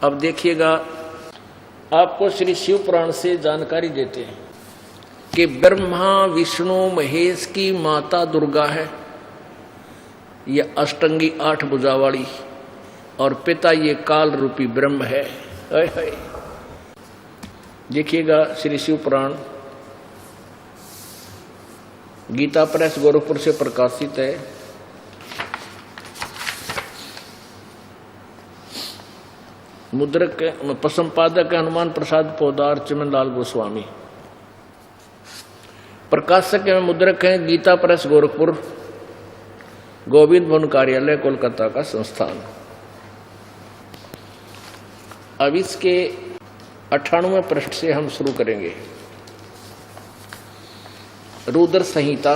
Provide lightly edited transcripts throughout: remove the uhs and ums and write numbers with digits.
अब देखिएगा, आपको श्री शिव पुराण से जानकारी देते हैं कि ब्रह्मा विष्णु महेश की माता दुर्गा है, ये अष्टंगी 8 भुजा वाली, और पिता ये काल रूपी ब्रह्म है। देखिएगा श्री शिव पुराण गीता प्रेस गोरखपुर से प्रकाशित है। मुद्रक संपादक हनुमान प्रसाद पोदार चिमनलाल गोस्वामी, प्रकाशक एवं मुद्रक हैं गीता प्रेस गोरखपुर, गोविंद भवन कार्यालय कोलकाता का संस्थान। अब इसके 98वें पृष्ठ से हम शुरू करेंगे। रुद्र संहिता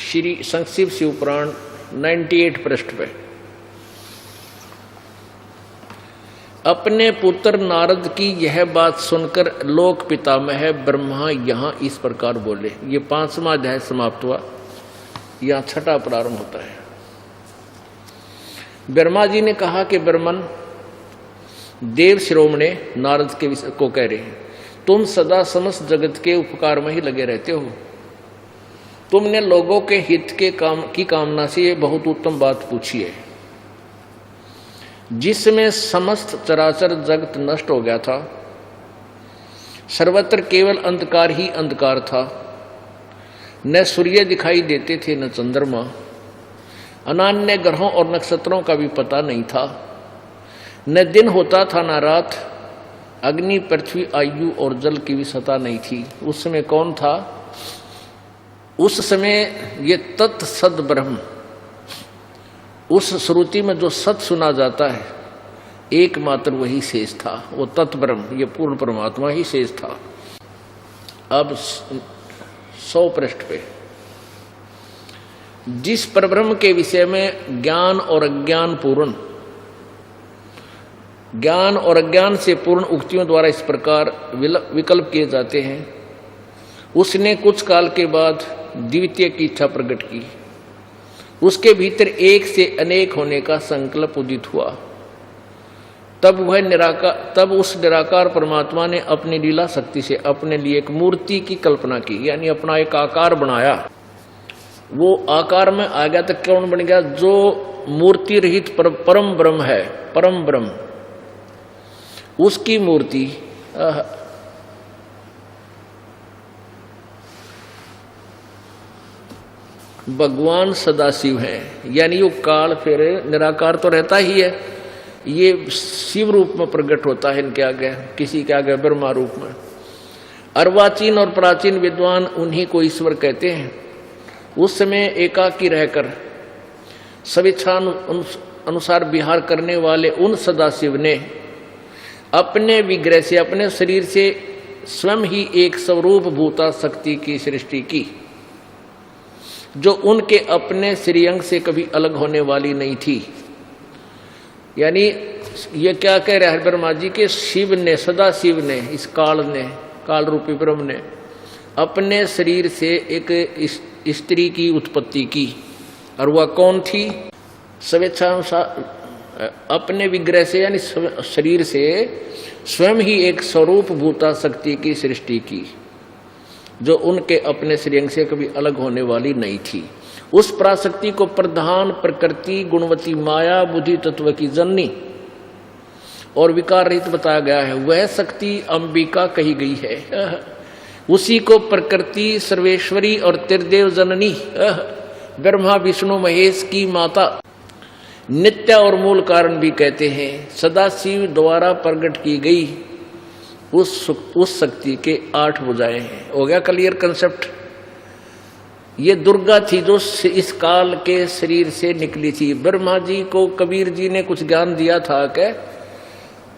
श्री संक्षिप्त शिव पुराण 98 पृष्ठ पे। अपने पुत्र नारद की यह बात सुनकर लोक पितामह ब्रह्मा यहां इस प्रकार बोले। ये 5वां अध्याय समाप्त हुआ, यहां 6ठा प्रारंभ होता है। ब्रह्मा जी ने कहा कि ब्रह्मन, देव शिरोमणे नारद के विषय को कह रहे हैं, तुम सदा समस्त जगत के उपकार में ही लगे रहते हो। तुमने लोगों के हित के की कामना से ये बहुत उत्तम बात पूछी है। जिसमें समस्त चराचर जगत नष्ट हो गया था, सर्वत्र केवल अंधकार ही अंधकार था, न सूर्य दिखाई देते थे न चंद्रमा, अनान्य ग्रहों और नक्षत्रों का भी पता नहीं था, न दिन होता था न रात, अग्नि पृथ्वी आयु और जल की भी सत्ता नहीं थी। उस समय कौन था? उस समय ये तत् सद ब्रह्म, उस श्रुति में जो सत सुना जाता है एकमात्र वही शेष था, वो तत् ब्रह्म, ये पूर्ण परमात्मा ही शेष था। अब 100 पृष्ठ पे, जिस परब्रह्म के विषय में ज्ञान और अज्ञान पूर्ण, ज्ञान और अज्ञान से पूर्ण उक्तियों द्वारा इस प्रकार विकल्प किए जाते हैं, उसने कुछ काल के बाद द्वितीय की इच्छा प्रकट की। उसके भीतर एक से अनेक होने का संकल्प उदित हुआ। तब उस निराकार परमात्मा ने अपनी लीला शक्ति से अपने लिए एक मूर्ति की कल्पना की, यानी अपना एक आकार बनाया। वो आकार में आ गया तो कौन बन गया? जो मूर्ति रहित परम ब्रह्म है, परम ब्रह्म, उसकी मूर्ति। भगवान सदाशिव है, यानी वो काल फिर निराकार तो रहता ही है, ये शिव रूप में प्रकट होता है इनके आगे, किसी के आगे ब्रह्मा रूप में। अर्वाचीन और प्राचीन विद्वान उन्हीं को ईश्वर कहते हैं। उस समय एकाकी रहकर स्वेच्छा अनुसार विहार करने वाले उन सदाशिव ने अपने विग्रह से, अपने शरीर से स्वयं ही एक स्वरूप भूता शक्ति की सृष्टि की, जो उनके अपने श्रीअंग से कभी अलग होने वाली नहीं थी। यानी ये क्या कह रहे हैं ब्रह्मा जी के? शिव ने, सदा शिव ने, इस काल ने, काल रूपी ब्रह्म ने अपने शरीर से एक स्त्री की उत्पत्ति की, और वह कौन थी? स्वेच्छानुसार अपने विग्रह से, यानी शरीर से स्वयं ही एक स्वरूप भूता शक्ति की सृष्टि की, जो उनके अपने श्रीअंग से कभी अलग होने वाली नहीं थी। उस पराशक्ति को प्रधान प्रकृति गुणवती माया बुद्धि तत्व की जननी और विकार रहित बताया गया है। वह शक्ति अंबिका कही गई है। उसी को प्रकृति सर्वेश्वरी और त्रिदेव जननी, ब्रह्मा विष्णु महेश की माता, नित्य और मूल कारण भी कहते हैं। सदाशिव द्वारा प्रकट की गई उस शक्ति के 8 भुजाएं हैं। हो गया क्लियर कंसेप्ट? ये दुर्गा थी जो इस काल के शरीर से निकली थी। ब्रह्मा जी को कबीर जी ने कुछ ज्ञान दिया था क्या?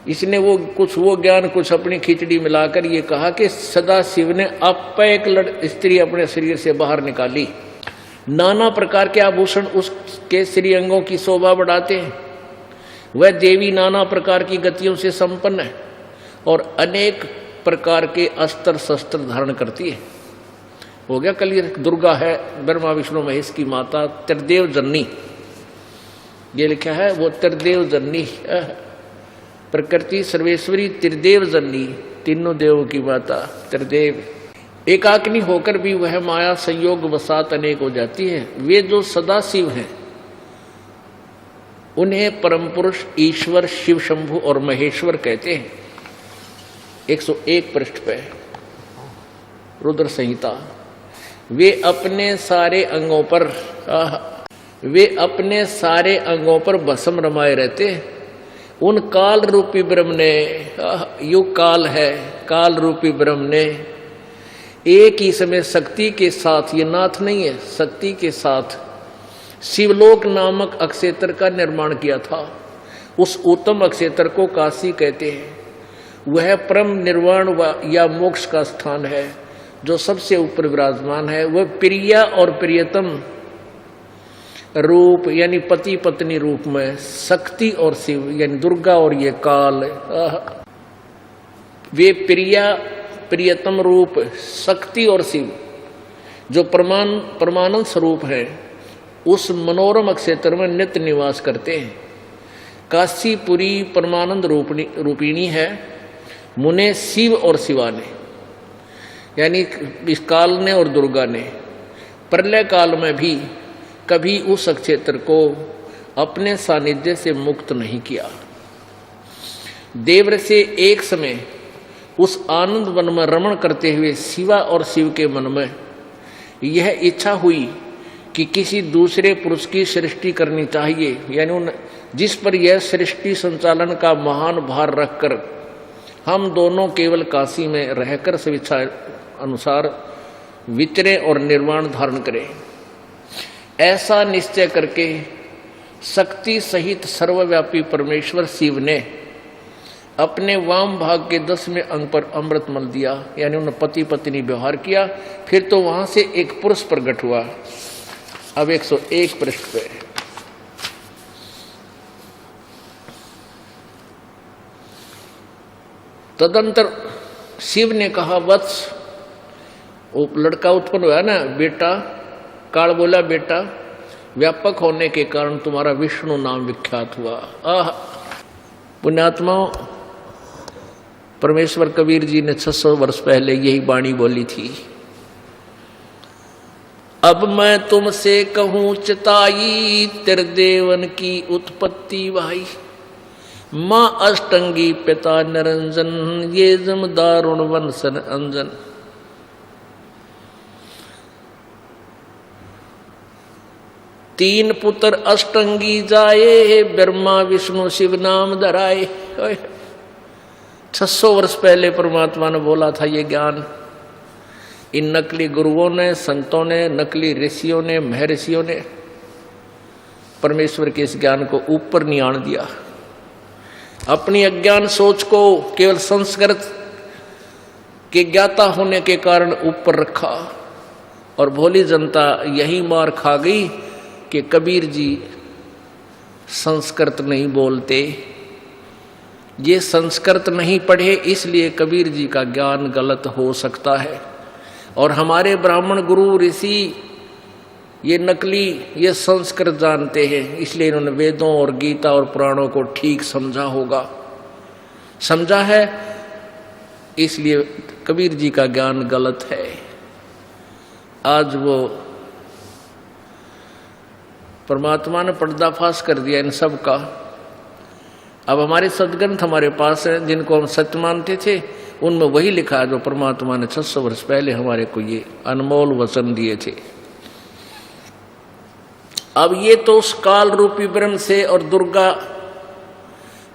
इसने वो ज्ञान कुछ अपनी खिचड़ी मिलाकर ये कहा कि सदाशिव ने आप एक स्त्री अपने शरीर से बाहर निकाली। नाना प्रकार के आभूषण उसके श्रीअंगों की शोभा बढ़ाते हैं। वह देवी नाना प्रकार की गतियों से संपन्न है और अनेक प्रकार के अस्त्र शस्त्र धारण करती है। हो गया क्लियर? दुर्गा है ब्रह्मा विष्णु महेश की माता, त्रिदेव जननी। ये लिखा है वो त्रिदेव जननी, प्रकृति सर्वेश्वरी त्रिदेव जननी, तीनों देवों की माता त्रिदेव। एकाग्नि होकर भी वह माया संयोग वसात अनेक हो जाती है। वे जो सदा शिव हैं उन्हें परम पुरुष ईश्वर शिव शंभु और महेश्वर कहते हैं। 101 पृष्ठ पे रुद्र संहिता। वे अपने सारे अंगों पर भस्म रमाए रहते हैं। उन काल रूपी ब्रह्म ने, युग काल है, काल रूपी ब्रह्म ने एक ही समय शक्ति के साथ, ये नाथ नहीं है, शक्ति के साथ शिवलोक नामक अक्षेत्र का निर्माण किया था। उस उत्तम अक्षेत्र को काशी कहते हैं। वह परम निर्वाण या मोक्ष का स्थान है जो सबसे ऊपर विराजमान है। वह प्रिया और प्रियतम रूप यानी पति पत्नी रूप में, शक्ति और शिव यानी दुर्गा और ये काल, वे प्रिया प्रियतम रूप शक्ति और शिव जो परमानंद स्वरूप है उस मनोरम क्षेत्र में नित्य निवास करते हैं। काशीपुरी परमानंद रूपिणी है। मुने शिव और शिवा ने यानी इस काल ने और दुर्गा ने प्रलय काल में भी कभी उस क्षेत्र को अपने सानिध्य से मुक्त नहीं किया। देवर से एक समय उस आनंद वन में रमण करते हुए शिवा और शिव के मन में यह इच्छा हुई कि किसी दूसरे पुरुष की सृष्टि करनी चाहिए, यानी जिस पर यह सृष्टि संचालन का महान भार रखकर हम दोनों केवल काशी में रहकर स्वेच्छा अनुसार विचरे और निर्वाण धारण करें। ऐसा निश्चय करके शक्ति सहित सर्वव्यापी परमेश्वर शिव ने अपने वाम भाग के 10वें अंग पर अमृत मल दिया, यानी उन्होंने पति पत्नी व्यवहार किया। फिर तो वहां से एक पुरुष प्रकट हुआ। अब 101 पृष्ठ पे तदंतर शिव ने कहा, वत्स, वो लड़का उत्पन्न हुआ ना बेटा, काल बोला बेटा, व्यापक होने के कारण तुम्हारा विष्णु नाम विख्यात हुआ। पुण्यात्माओं, परमेश्वर कबीर जी ने 600 वर्ष पहले यही वाणी बोली थी। अब मैं तुमसे कहूं चिताई, त्रिदेवन की उत्पत्ति भाई। मां अष्टंगी पिता निरंजन, ये जम दारुण वंशन अंजन। तीन पुत्र अष्टंगी जाए, ब्रह्मा विष्णु शिव नाम धराए। 600 वर्ष पहले परमात्मा ने बोला था ये ज्ञान। इन नकली गुरुओं ने, संतों ने, नकली ऋषियों ने, महर्षियों ने परमेश्वर के इस ज्ञान को ऊपर नहीं आने दिया। अपनी अज्ञान सोच को केवल संस्कृत के ज्ञाता होने के कारण ऊपर रखा और भोली जनता यही मार खा गई कि कबीर जी संस्कृत नहीं बोलते, ये संस्कृत नहीं पढ़े, इसलिए कबीर जी का ज्ञान गलत हो सकता है। और हमारे ब्राह्मण गुरु ऋषि ये नकली, ये संस्कृत जानते हैं, इसलिए इन्होंने वेदों और गीता और पुराणों को ठीक समझा होगा, समझा है, इसलिए कबीर जी का ज्ञान गलत है। आज वो परमात्मा ने पर्दाफाश कर दिया इन सब का। अब हमारे सदग्रंथ हमारे पास हैं जिनको हम सत्य मानते थे, उनमें वही लिखा है जो परमात्मा ने 600 वर्ष पहले हमारे को ये अनमोल वचन दिए थे। अब ये तो उस काल रूपी ब्रह्म से और दुर्गा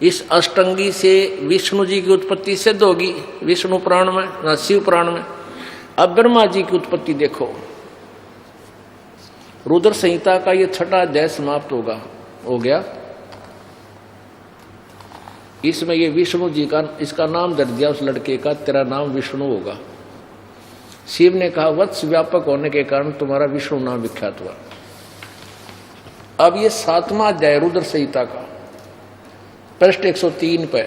इस अष्टंगी से विष्णु जी की उत्पत्ति सिद्ध होगी, विष्णु पुराण में ना शिव पुराण में। अब ब्रह्मा जी की उत्पत्ति देखो, रुद्र संहिता का ये 6वां अध्याय समाप्त हो गया। इसमें ये विष्णु जी का इसका नाम दर्ज दिया उस लड़के का, तेरा नाम विष्णु होगा। शिव ने कहा वत्स, व्यापक होने के कारण तुम्हारा विष्णु नाम विख्यात हुआ। अब ये 7वां अध्याय रुद्र संहिता का पृष्ठ 103 पे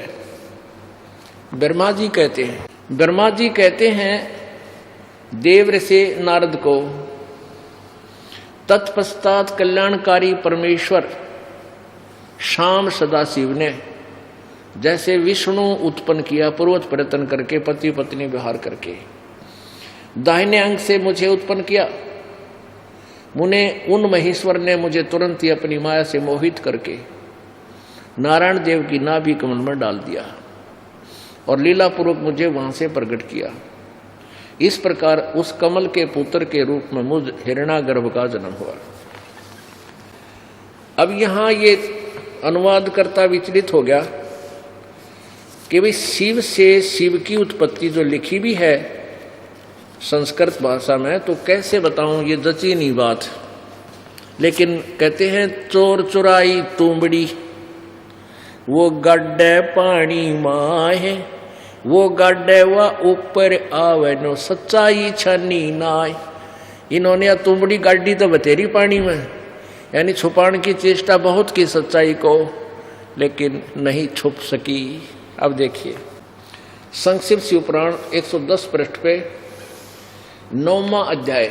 ब्रह्मा जी कहते हैं देव से नारद को, तत्पश्चात कल्याणकारी परमेश्वर शाम सदाशिव ने जैसे विष्णु उत्पन्न किया पूर्वत प्रयत्न करके, पति पत्नी विहार करके, दाहिने अंग से मुझे उत्पन्न किया। मुने उन महेश्वर ने मुझे तुरंत ही अपनी माया से मोहित करके नारायण देव की नाभि कमल में डाल दिया और लीलापूर्वक मुझे वहां से प्रकट किया। इस प्रकार उस कमल के पुत्र के रूप में मुझ हिरण्यागर्भ का जन्म हुआ। अब यहां ये अनुवादकर्ता विचलित हो गया कि भाई शिव से शिव की उत्पत्ति जो लिखी भी है संस्कृत भाषा में, तो कैसे बताऊं, ये जची नहीं बात। लेकिन कहते हैं चोर चुराई तुमड़ी वो गड्ढे पानी माँ है, वो गड्ढे व ऊपर आवे नो सच्चाई छनी नाय। इन्होंने या तुमड़ी गाड़ी तो बतेरी पानी में, यानी छुपाने की चेष्टा बहुत की सच्चाई को, लेकिन नहीं छुप सकी। अब देखिए संक्षिप्त शिवपुराण 110 पृष्ठ पे 9वां अध्याय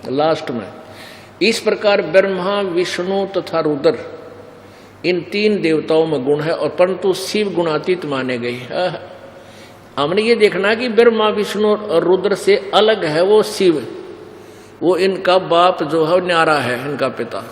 लास्ट में, इस प्रकार ब्रह्मा विष्णु तथा रुद्र इन 3 देवताओं में गुण है, और परंतु शिव गुणातीत माने गए। हमने ये देखना कि ब्रह्मा विष्णु और रुद्र से अलग है वो शिव, वो इनका बाप जो है न्यारा है, इनका पिता।